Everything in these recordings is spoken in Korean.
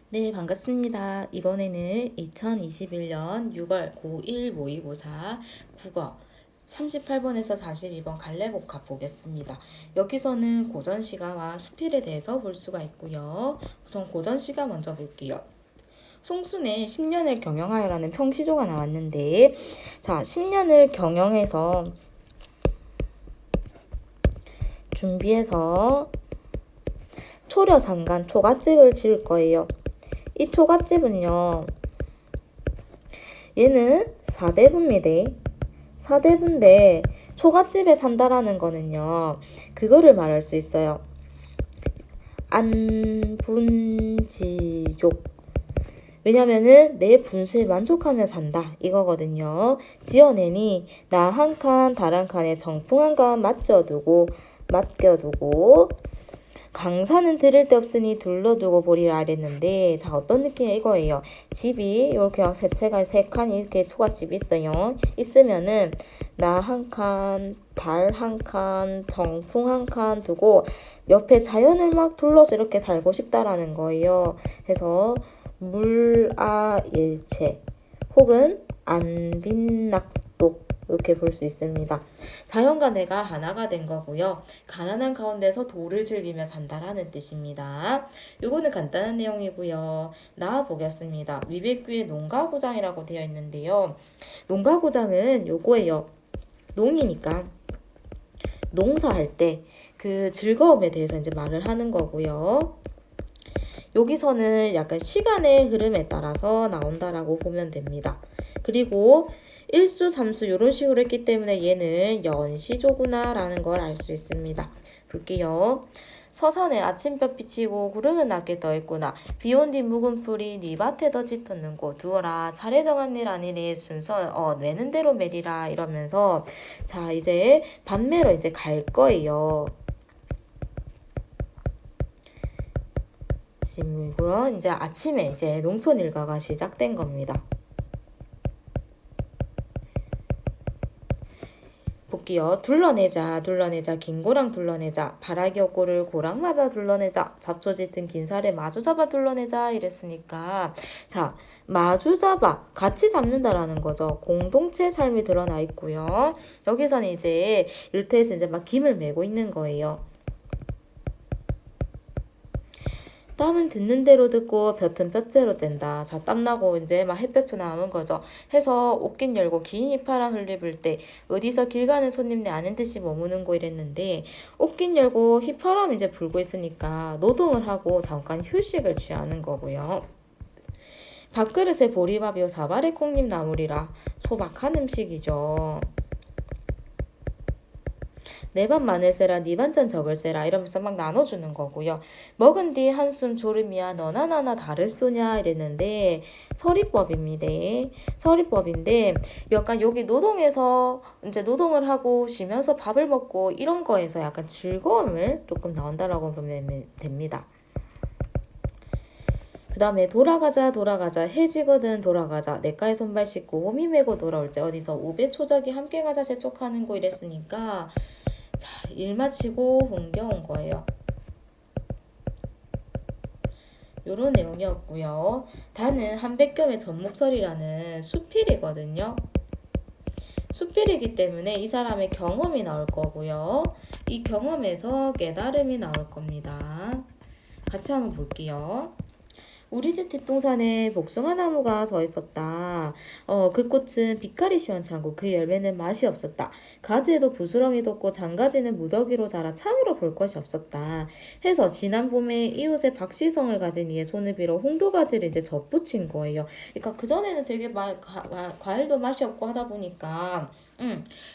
네, 반갑습니다. 이번에는 2021년 6월 고1 모의고사 국어 38번에서 42번 갈래복합 보겠습니다. 여기서는 고전시가와 수필에 대해서 볼 수가 있고요. 우선 고전시가 먼저 볼게요. 송순의 10년을 경영하여라는 평시조가 나왔는데, 자, 10년을 경영해서 준비해서 초려산간 초가집을 지을 거예요. 이 초가집은요, 얘는 4대부입니다. 4대부인데 초가집에 산다라는 거는요, 그거를 말할 수 있어요. 안분지족. 왜냐면은 내 분수에 만족하며 산다 이거거든요. 지어내니 나 한 칸 다른 칸에 정풍 한 칸 맡겨두고 강산은 들을 데 없으니 둘러두고 보리라 이랬는데, 자, 어떤 느낌이 이거예요. 집이 이렇게 세 칸이 이렇게 초가집이 있어요. 있으면은 나 한 칸, 달 한 칸, 정풍 한 칸 두고 옆에 자연을 막 둘러서 이렇게 살고 싶다라는 거예요. 그래서 물아일체 혹은 안빈낙독 이렇게 볼 수 있습니다. 자연과 내가 하나가 된 거고요. 가난한 가운데서 도를 즐기며 산다라는 뜻입니다. 요거는 간단한 내용이고요. 나와 보겠습니다. 위백규의 농가구장이라고 되어 있는데요. 농가구장은 요거예요. 농이니까 농사할 때 그 즐거움에 대해서 이제 말을 하는 거고요. 여기서는 약간 시간의 흐름에 따라서 나온다라고 보면 됩니다. 그리고 일수, 삼수 이런 식으로 했기 때문에 얘는 연시조구나 라는 걸 알 수 있습니다. 볼게요. 서산에 아침볕 비치고 구름은 낮게 떠있구나. 비온 뒤 묵은 풀이 네 밭에 더 짙었는고 두어라. 차례 정한 일 아니니 순서 내는 대로 매리라 이러면서, 자, 이제 밤매러 이제 갈 거예요. 아침이고요. 이제 아침에 이제 농촌 일과가 시작된 겁니다. 볼게요. 둘러내자 긴고랑 둘러내자 바라기 업고를 고랑마다 둘러내자 잡초 짙은 긴 살에 마주 잡아 둘러내자 이랬으니까, 자, 마주 잡아 같이 잡는다라는 거죠. 공동체 삶이 드러나 있고요. 여기서는 이제 일터에서 이제 막 김을 메고 있는 거예요. 땀은 듣는 대로 듣고 볕은 볕째로 뗀다. 자, 땀나고 이제 막 햇볕이 나오는 거죠. 해서 옷깃 열고 긴 이파랑 흘리불 때 어디서 길 가는 손님네 아는 듯이 머무는고 이랬는데, 옷깃 열고 휘파람 이제 불고 있으니까 노동을 하고 잠깐 휴식을 취하는 거고요. 밥그릇에 보리밥이요 사발에 콩잎 나물이라 소박한 음식이죠. 내 밥 마늘세라 네 반찬 적을세라 이러면서 막 나눠주는 거고요. 먹은 뒤 한숨 졸음이야 너나 나나 다를 소냐 이랬는데 서리법입니다. 서리법인데 약간 여기 노동에서 이제 노동을 하고 쉬면서 밥을 먹고 이런 거에서 약간 즐거움을 조금 나온다라고 보면 됩니다. 그 다음에 돌아가자 해지거든 돌아가자 내가에 손발 씻고 호미 메고 돌아올지 어디서 우배 초작이 함께 가자 재촉하는 거 이랬으니까, 자, 일 마치고 흥겨운 거예요. 요런 내용이었고요. 다는 한백겸의 전목설이라는 수필이거든요. 수필이기 때문에 이 사람의 경험이 나올 거고요. 이 경험에서 깨달음이 나올 겁니다. 같이 한번 볼게요. 우리 집 뒷동산에 복숭아 나무가 서 있었다. 그 꽃은 빛깔이 시원찮고 그 열매는 맛이 없었다. 가지에도 부스럼이 돋고 장가지는 무더기로 자라 참으로 볼 것이 없었다. 해서 지난 봄에 이웃의 박시성을 가진 이의 손을 빌어 홍도가지를 이제 접붙인 거예요. 그러니까 그전에는 되게 과일도 맛이 없고 하다 보니까,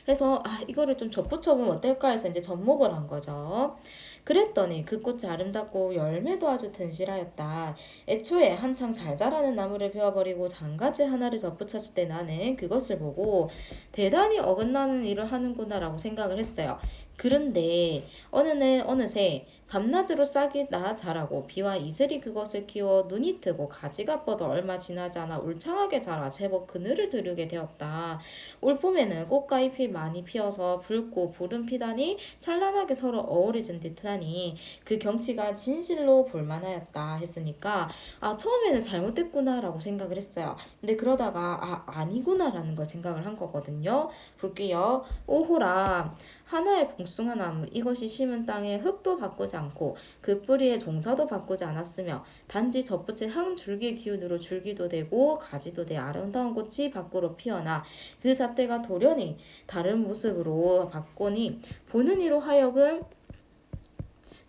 해서 이거를 좀 접붙여보면 어떨까 해서 이제 접목을 한 거죠. 그랬더니 그 꽃이 아름답고 열매도 아주 튼실하였다. 애초에 한창 잘 자라는 나무를 베어버리고 장가지 하나를 접붙였을 때 나는 그것을 보고 대단히 어긋나는 일을 하는구나라고 생각을 했어요. 그런데 어느새 밤낮으로 싹이 나 자라고 비와 이슬이 그것을 키워 눈이 트고 가지가 뻗어 얼마 지나지 않아 울창하게 자라 제법 그늘을 들이게 되었다. 올 봄에는 꽃과 잎이 많이 피어서 붉고 푸른 피단이 찬란하게 서로 어우러진 듯하니 그 경치가 진실로 볼만하였다 했으니까 처음에는 잘못됐구나라고 생각을 했어요. 근데 그러다가 아니구나라는 걸 생각을 한 거거든요. 볼게요. 오호라 하나의 복숭아 나무 이것이 심은 땅에 흙도 바꾸지 않고 그 뿌리의 종자도 바꾸지 않았으며 단지 덧붙인 한 줄기 기운으로 줄기도 되고 가지도 돼 아름다운 꽃이 밖으로 피어나 그 잣대가 돌연히 다른 모습으로 바꾸니 보는 이로 하여금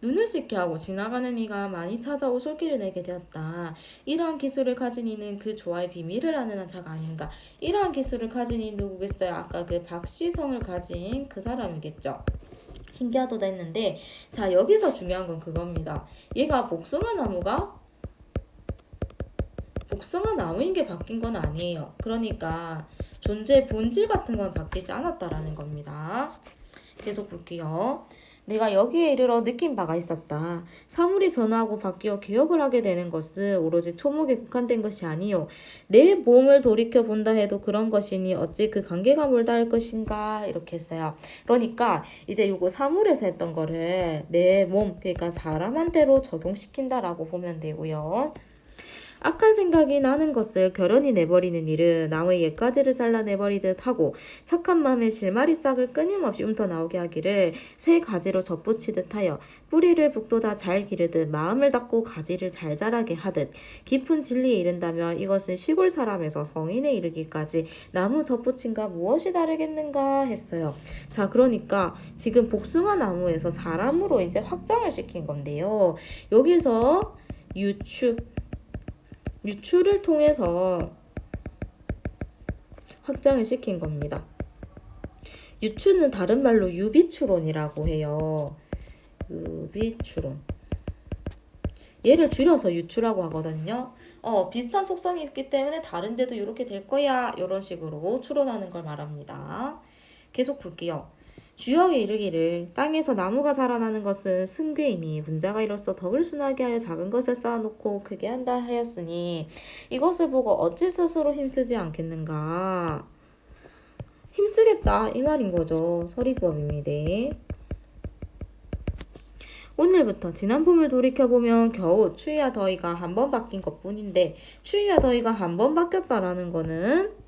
눈을 씻게 하고 지나가는 이가 많이 찾아오 솔기를 내게 되었다. 이러한 기술을 가진 이는 그 조화의 비밀을 아는 자가 아닌가. 이러한 기술을 가진 이 누구겠어요? 아까 그 박시성을 가진 그 사람이겠죠. 신기하다 했는데 자 여기서 중요한 건 그겁니다. 얘가 복숭아 나무인 게 바뀐 건 아니에요. 그러니까 존재의 본질 같은 건 바뀌지 않았다라는 겁니다. 계속 볼게요. 내가 여기에 이르러 느낀 바가 있었다. 사물이 변화하고 바뀌어 기억을 하게 되는 것은 오로지 초목에 국한된 것이 아니요. 내 몸을 돌이켜 본다 해도 그런 것이니 어찌 그 관계가 멀다 할 것인가 이렇게 했어요. 그러니까 이제 요거 사물에서 했던 거를 내 몸, 그러니까 사람한테로 적용시킨다라고 보면 되고요. 악한 생각이 나는 것을 결연히 내버리는 일은 나무의 옛가지를 잘라내버리듯 하고 착한 마음에 실마리 싹을 끊임없이 움터 나오게 하기를 새 가지로 접붙이듯 하여 뿌리를 북돋아 잘 기르듯 마음을 닫고 가지를 잘 자라게 하듯 깊은 진리에 이른다면 이것은 시골 사람에서 성인에 이르기까지 나무 접붙임과 무엇이 다르겠는가 했어요. 자, 그러니까 지금 복숭아 나무에서 사람으로 이제 확장을 시킨 건데요. 여기서 유추를 통해서 확장을 시킨 겁니다. 유추는 다른 말로 유비추론이라고 해요. 유비추론. 얘를 줄여서 유추라고 하거든요. 비슷한 속성이 있기 때문에 다른 데도 이렇게 될 거야. 이런 식으로 추론하는 걸 말합니다. 계속 볼게요. 주역에 이르기를 땅에서 나무가 자라나는 것은 승괴이니 문자가 이로써 덕을 순하게 하여 작은 것을 쌓아놓고 크게 한다 하였으니 이것을 보고 어찌 스스로 힘쓰지 않겠는가. 힘쓰겠다 이 말인 거죠. 서리법입니다. 오늘부터 지난 봄을 돌이켜보면 겨우 추위와 더위가 한 번 바뀐 것뿐인데 추위와 더위가 한 번 바뀌었다라는 거는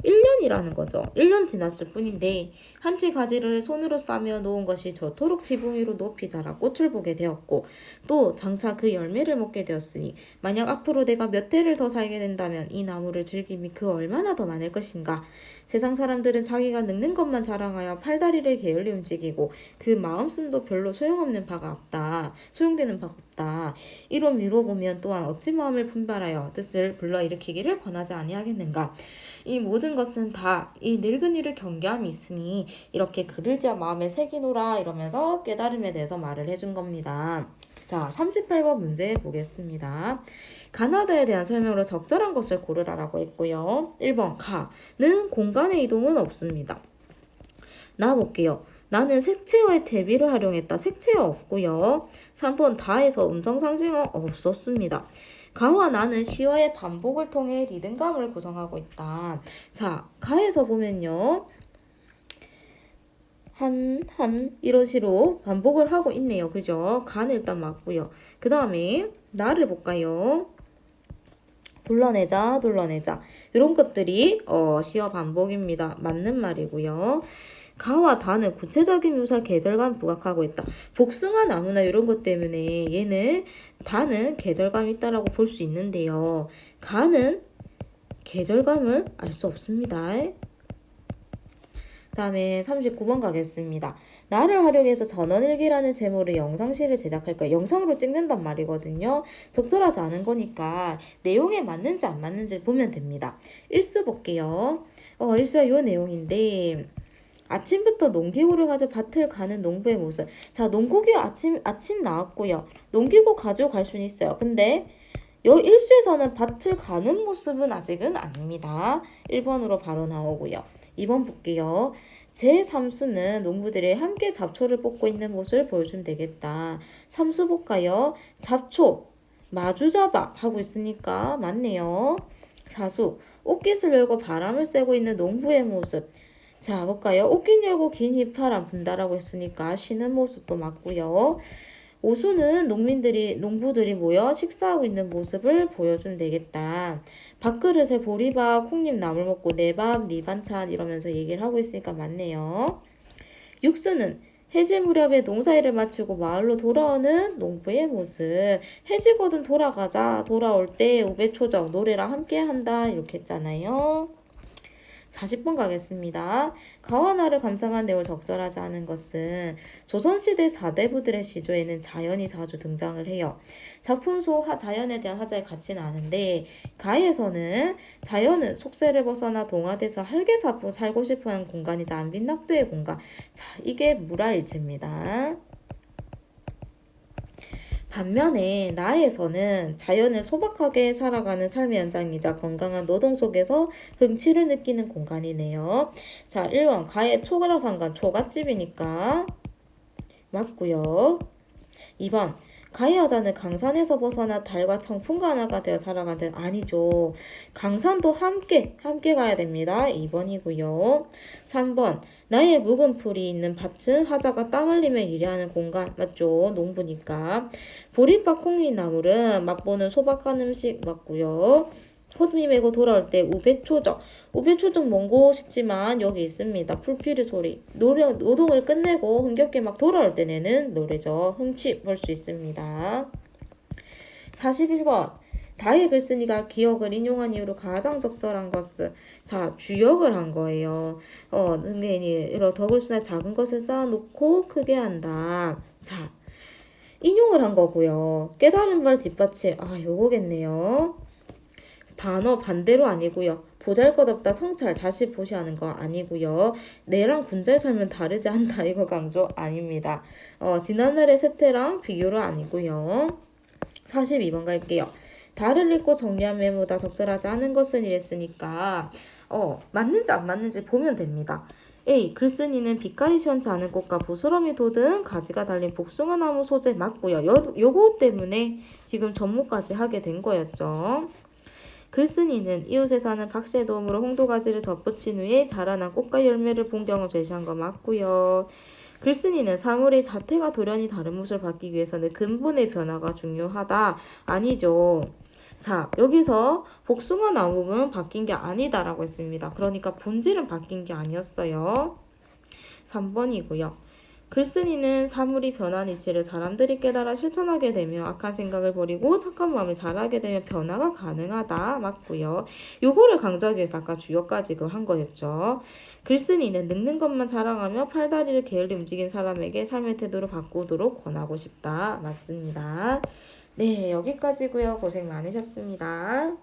1년이라는 거죠. 1년 지났을 뿐인데 한치 가지를 손으로 싸며 놓은 것이 저토록 지붕 위로 높이 자라 꽃을 보게 되었고 또 장차 그 열매를 먹게 되었으니 만약 앞으로 내가 몇 해를 더 살게 된다면 이 나무를 즐김이 그 얼마나 더 많을 것인가. 세상 사람들은 자기가 늙는 것만 자랑하여 팔다리를 게을리 움직이고 그 마음씀도 별로 소용되는 바가 없다. 이런 위로 보면 또한 어찌 마음을 분발하여 뜻을 불러일으키기를 권하지 아니하겠는가. 이 모든 것은 다 이 늙은이를 경계함이 있으니 이렇게 글을 지어 마음에 새기노라 이러면서 깨달음에 대해서 말을 해준 겁니다. 자, 38번 문제 보겠습니다. 가나다에 대한 설명으로 적절한 것을 고르라라고 했고요. 1번 가는 공간의 이동은 없습니다. 나와볼게요. 나는 색채어의 대비를 활용했다. 색채어 없고요. 3번 다에서 음성상징어 없었습니다. 가와 나는 시어의 반복을 통해 리듬감을 구성하고 있다. 자, 가에서 보면요. 이런 식으로 반복을 하고 있네요. 그죠? 가는 일단 맞고요. 그 다음에 나를 볼까요? 둘러내자. 이런 것들이 시어 반복입니다. 맞는 말이고요. 가와 다는 구체적인 묘사 계절감 부각하고 있다. 복숭아 나무나 이런 것 때문에 얘는 다는 계절감이 있다라고 볼 수 있는데요. 가는 계절감을 알 수 없습니다. 다음에 39번 가겠습니다. 나를 활용해서 전원일기라는 제목의 영상실을 제작할 거예요. 영상으로 찍는단 말이거든요. 적절하지 않은 거니까 내용에 맞는지 안 맞는지를 보면 됩니다. 일수 볼게요. 일수가 요 내용인데 아침부터 농기구를 가지고 밭을 가는 농부의 모습. 자, 농기구 아침 나왔고요. 농기구 가지고 갈 수는 있어요. 근데 요 일수에서는 밭을 가는 모습은 아직은 아닙니다. 1번으로 바로 나오고요. 2번 볼게요. 제3수는 농부들이 함께 잡초를 뽑고 있는 모습을 보여주면 되겠다. 3수 볼까요? 잡초, 마주잡아 하고 있으니까 맞네요. 4수, 옷깃을 열고 바람을 쐬고 있는 농부의 모습. 자, 볼까요? 옷깃 열고 긴 휘파람 분다라고 했으니까 쉬는 모습도 맞고요. 5수는 농부들이 모여 식사하고 있는 모습을 보여주면 되겠다. 밥그릇에 보리밥, 콩잎 나물 먹고 내 밥, 네 반찬 이러면서 얘기를 하고 있으니까 맞네요. 6수는 해질 무렵에 농사일을 마치고 마을로 돌아오는 농부의 모습. 해지거든 돌아가자. 돌아올 때 우배초적 노래랑 함께 한다. 이렇게 했잖아요. 40번 가겠습니다. 가와나를 감상한 내용을 적절하지 않은 것은 조선시대 4대부들의 시조에는 자연이 자주 등장을 해요. 작품 속 자연에 대한 화자의 가치는 아는데 가에서는 자연은 속세를 벗어나 동화돼서 할게 살고 싶어하는 공간이자 안빈낙도의 공간. 자, 이게 물화일체입니다. 반면에 나에서는 자연을 소박하게 살아가는 삶의 현장이자 건강한 노동 속에서 흥취를 느끼는 공간이네요. 자, 1번 가의 초가상간 초가집이니까 맞고요. 2번 가의 여자는 강산에서 벗어나 달과 청풍과 하나가 되어 살아가는 아니죠. 강산도 함께 가야 됩니다. 2번이고요. 3번 나의 묵은 풀이 있는 밭은 하자가 땀 흘리며 일하는 공간 맞죠? 농부니까. 보리밥 콩잎나물은 맛보는 소박한 음식 맞고요. 소미 메고 돌아올 때 우배초적. 우배초적 먹고 싶지만 여기 있습니다. 풀피리 소리. 노동을 끝내고 흥겹게 막 돌아올 때 내는 노래죠. 흥취 볼 수 있습니다. 41번. 다의 글쓴이가 기억을 인용한 이유로 가장 적절한 것은 자 주역을 한 거예요. 능계인이 이런 덕을순할 작은 것을 쌓아놓고 크게 한다. 자 인용을 한 거고요. 깨달은 말 뒷받침 요거겠네요. 반어 반대로 아니고요. 보잘것없다 성찰 다시 보시하는 거 아니고요. 내랑 군자의 삶은 다르지 않다 이거 강조 아닙니다. 지난날의 세태랑 비교로 아니고요. 42번 갈게요. 달을 읽고 정리한 메모다 적절하지 않은 것은 이랬으니까 맞는지 안 맞는지 보면 됩니다. A. 글쓴이는 빛깔이 시원치 않은 꽃과 부스러미 돋은 가지가 달린 복숭아 나무 소재 맞고요. 요거 때문에 지금 접목까지 하게 된 거였죠. 글쓴이는 이웃에 사는 박씨의 도움으로 홍도가지를 덧붙인 후에 자라난 꽃과 열매를 본 경험 제시한 거 맞고요. 글쓴이는 사물의 자태가 돌연히 다른 모습을 받기 위해서는 근본의 변화가 중요하다. 아니죠. 자, 여기서 복숭아 나무는 바뀐 게 아니다라고 했습니다. 그러니까 본질은 바뀐 게 아니었어요. 3번이고요. 글쓴이는 사물이 변한 이치를 사람들이 깨달아 실천하게 되며 악한 생각을 버리고 착한 마음을 잘하게 되면 변화가 가능하다. 맞고요. 요거를 강조하기 위해서 아까 주역까지 그걸 한 거였죠. 글쓴이는 늙는 것만 자랑하며 팔다리를 게을리 움직인 사람에게 삶의 태도를 바꾸도록 권하고 싶다. 맞습니다. 네, 여기까지고요. 고생 많으셨습니다.